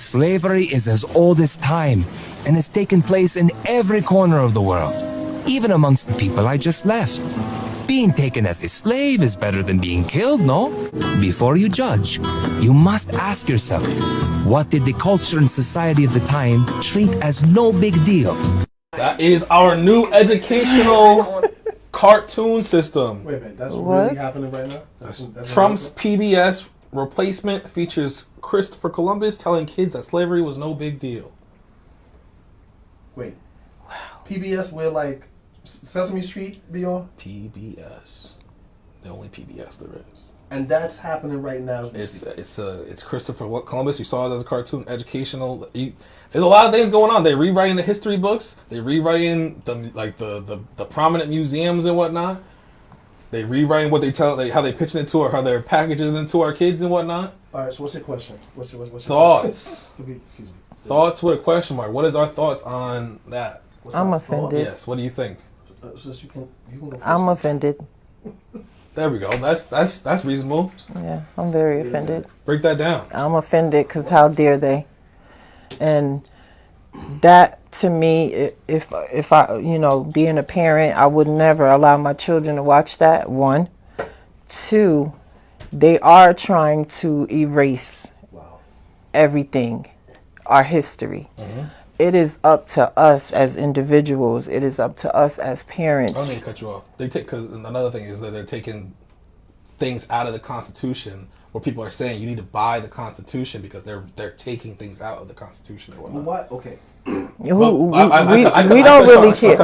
Slavery is as old as time and has taken place in every corner of the world, even amongst the people I just left. Being taken as a slave is better than being killed, no? Before you judge, you must ask yourself, what did the culture and society of the time treat as no big deal? That is our new educational cartoon system. Wait a minute, that's really happening right now? That's Trump's PBS replacement features Christopher Columbus telling kids that slavery was no big deal. Wait. Wow. PBS where like Sesame Street be on? PBS. The only PBS there is. And that's happening right now. It's Christopher Columbus. You saw it as a cartoon, educational. There's a lot of things going on. They're rewriting the history books. They're rewriting the prominent museums and whatnot. They rewriting what they tell, how they pitching it to or how they're packaging it to our kids and whatnot. All right. So what's your question? What's your thoughts? Excuse me. Thoughts with a question mark. What is our thoughts on that? I'm offended. Yes. What do you think? You can go first. I'm offended. There we go. That's reasonable. Yeah, I'm very offended. Break that down. I'm offended because how dare they? And that to me, if I, being a parent, I would never allow my children to watch that. One, two, they are trying to erase everything, our history. Mm-hmm. It is up to us as individuals. It is up to us as parents. I don't mean to cut you off. Because another thing is that they're taking things out of the Constitution where people are saying you need to buy the Constitution because they're taking things out of the Constitution or whatnot. What? Okay. We don't really care.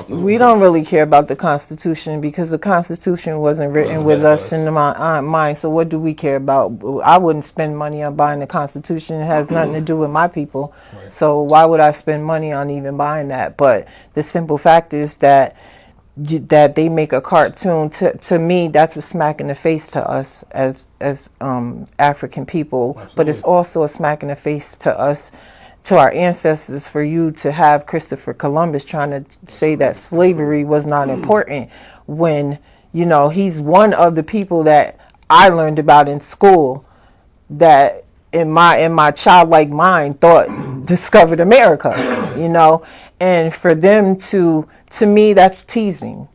We don't really care about the Constitution because the Constitution wasn't written with us in mind. So what do we care about? I wouldn't spend money on buying the Constitution. It has nothing to do with my people. Right. So why would I spend money on even buying that? But the simple fact is that they make a cartoon. To me, that's a smack in the face to us as African people. Absolutely. But it's also a smack in the face to us, to our ancestors, for you to have Christopher Columbus trying to say that slavery was not important when, he's one of the people that I learned about in school that in my childlike mind thought discovered America, and for them to me, that's teasing.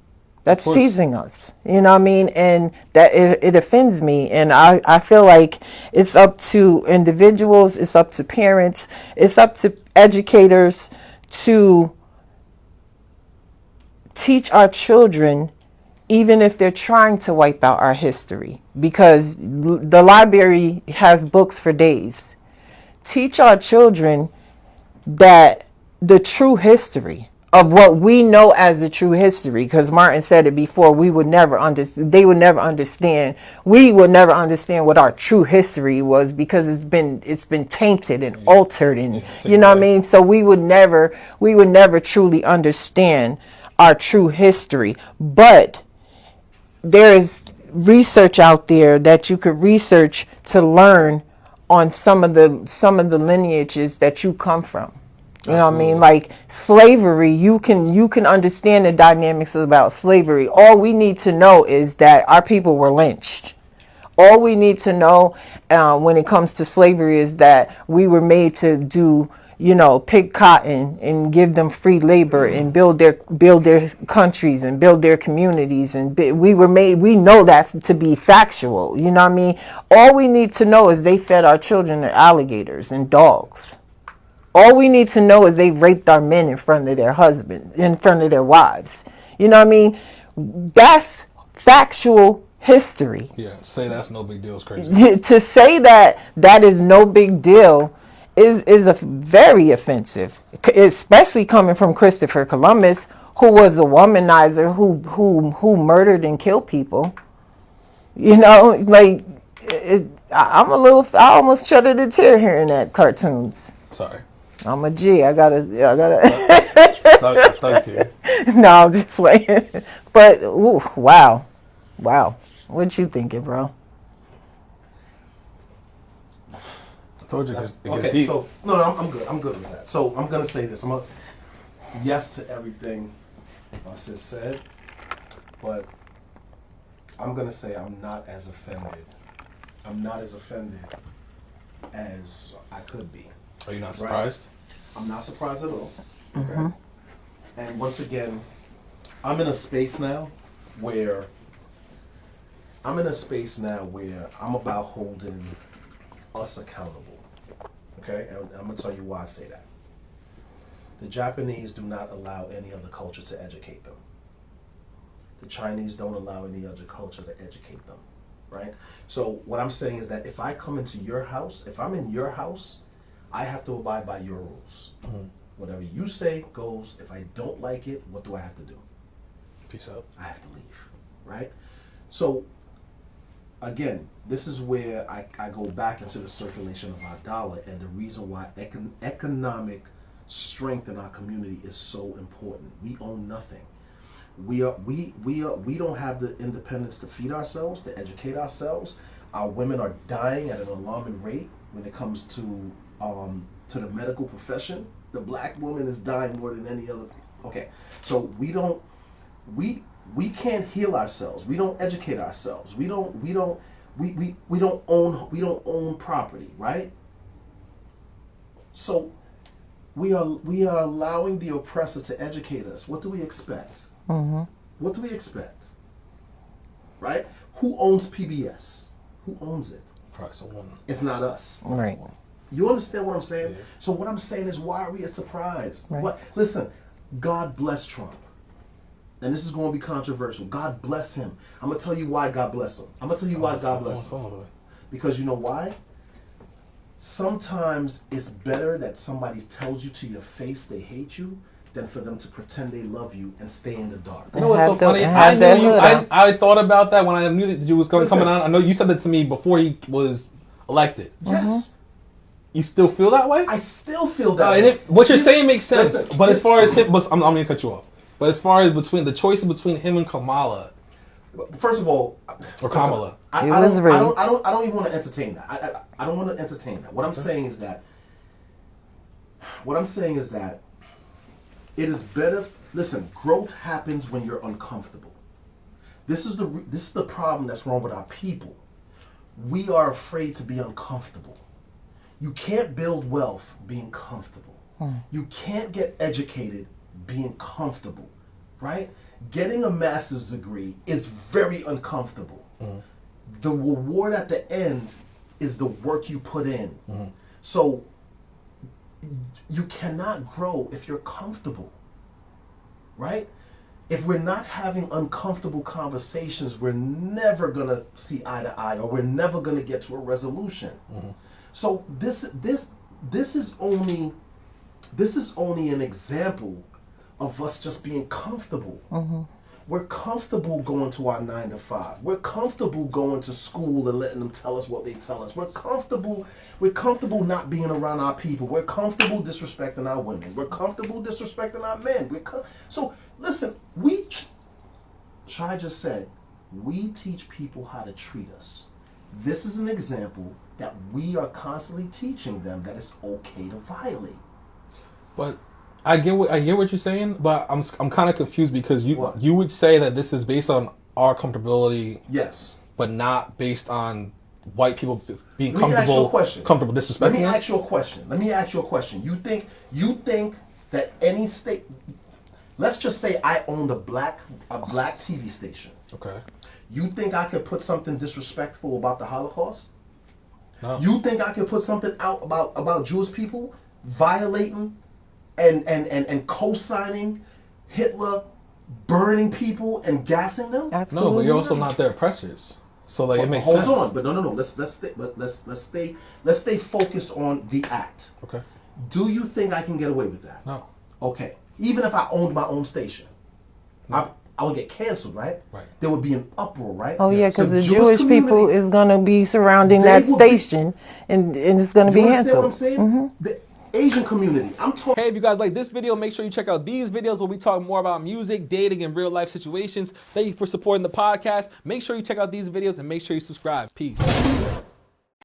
That's teasing us, and that it offends me. And I feel like it's up to individuals, it's up to parents, it's up to educators to teach our children, even if they're trying to wipe out our history, because the library has books for days. Teach our children that the true history of what we know as the true history, because Martin said it before, they would never understand we would never understand what our true history was because it's been tainted and altered, and what I mean. So we would never truly understand our true history. But there is research out there that you could research to learn on some of the lineages that you come from. You know what I mean? Like slavery, you can understand the dynamics about slavery. All we need to know is that our people were lynched. All we need to know when it comes to slavery is that we were made to do, pick cotton and give them free labor and build their countries and build their communities. And we know that to be factual. You know what I mean? All we need to know is they fed our children to alligators and dogs. All we need to know is they raped our men in front of their husbands, in front of their wives. You know what I mean? That's factual history. Yeah, say that's no big deal is crazy. To say that is no big deal is a very offensive, especially coming from Christopher Columbus, who was a womanizer who murdered and killed people. I almost shedded a tear hearing that cartoons. Sorry. I'm a G. I gotta. Thank you. No, I'm just playing. But wow. What you thinking, bro? I told you. Okay, deep. So no, I'm good. I'm good with that. So I'm gonna say this. Yes to everything my sis said, but I'm gonna say I'm not as offended as I could be. Are you not surprised? I'm not surprised at all. Okay. And once again, I'm in a space now where I'm about holding us accountable. Okay? And I'm going to tell you why I say that. The Japanese do not allow any other culture to educate them. The Chinese don't allow any other culture to educate them. Right? So what I'm saying is that if I come into your house, if I'm in your house, I have to abide by your rules. Whatever you say goes. If I don't like it, what do I have to do? Peace out. I have to leave, right? So, again, this is where I go back into the circulation of our dollar and the reason why economic strength in our community is so important. We own nothing. We don't have the independence to feed ourselves, to educate ourselves. Our women are dying at an alarming rate when it comes to the medical profession. The black woman is dying more than any other. Okay, so we can't heal ourselves. We don't educate ourselves. We don't own property, right? So we are allowing the oppressor to educate us. What do we expect? What do we expect? Right? Who owns PBS? Who owns it? Probably someone. It's not us. Right. You understand what I'm saying? Yeah. So what I'm saying is, why are we surprised? Right. What? Listen, God bless Trump. And this is going to be controversial. God bless him. I'm going to tell you why God bless him. I'm going to tell you why God bless him. Because you know why? Sometimes it's better that somebody tells you to your face they hate you than for them to pretend they love you and stay in the dark. You know what's so funny? I thought about that when I knew that you was coming on. I know you said that to me before he was elected. Yes. You still feel that way? I still feel that way. What you're saying makes sense. Listen, but as far as him, I'm going to cut you off. But as far as between the choices between him and Kamala, first of all, or Kamala, I don't even want to entertain that. I don't want to entertain that. What I'm saying is that it is better. Listen, growth happens when you're uncomfortable. This is the problem that's wrong with our people. We are afraid to be uncomfortable. You can't build wealth being comfortable. You can't get educated being comfortable, right? Getting a master's degree is very uncomfortable. The reward at the end is the work you put in. So you cannot grow if you're comfortable, right? If we're not having uncomfortable conversations, we're never gonna see eye to eye, or we're never gonna get to a resolution. So this is only an example of us just being comfortable. We're comfortable going to our 9 to 5. We're comfortable going to school and letting them tell us what they tell us. We're comfortable not being around our people. We're comfortable disrespecting our women. We're comfortable disrespecting our men. So listen, Shai just said, we teach people how to treat us. This is an example that we are constantly teaching them that it's okay to violate. But I get what you're saying, but I'm kind of confused because you would say that this is based on our comfortability, yes, but not based on white people being comfortable disrespecting. Let me ask you a question. You think that any state, let's just say I owned a black TV station. Okay. You think I could put something disrespectful about the Holocaust? No. You think I could put something out about Jewish people violating and co-signing Hitler, burning people and gassing them? Absolutely. No, but you're also not their oppressors. So it makes sense. Hold on, but no. Let's stay focused on the act. Okay. Do you think I can get away with that? No. Okay. Even if I owned my own station, No. I would get canceled, right? Right. There would be an uproar, right? Oh yeah, because the Jewish people is going to be surrounding that station, and it's going to be You understand what I'm canceled. saying? The Asian community. I'm talking. Hey, if you guys like this video, make sure you check out these videos where we talk more about music, dating, and real life situations. Thank you for supporting the podcast. Make sure you check out these videos and make sure you subscribe. Peace.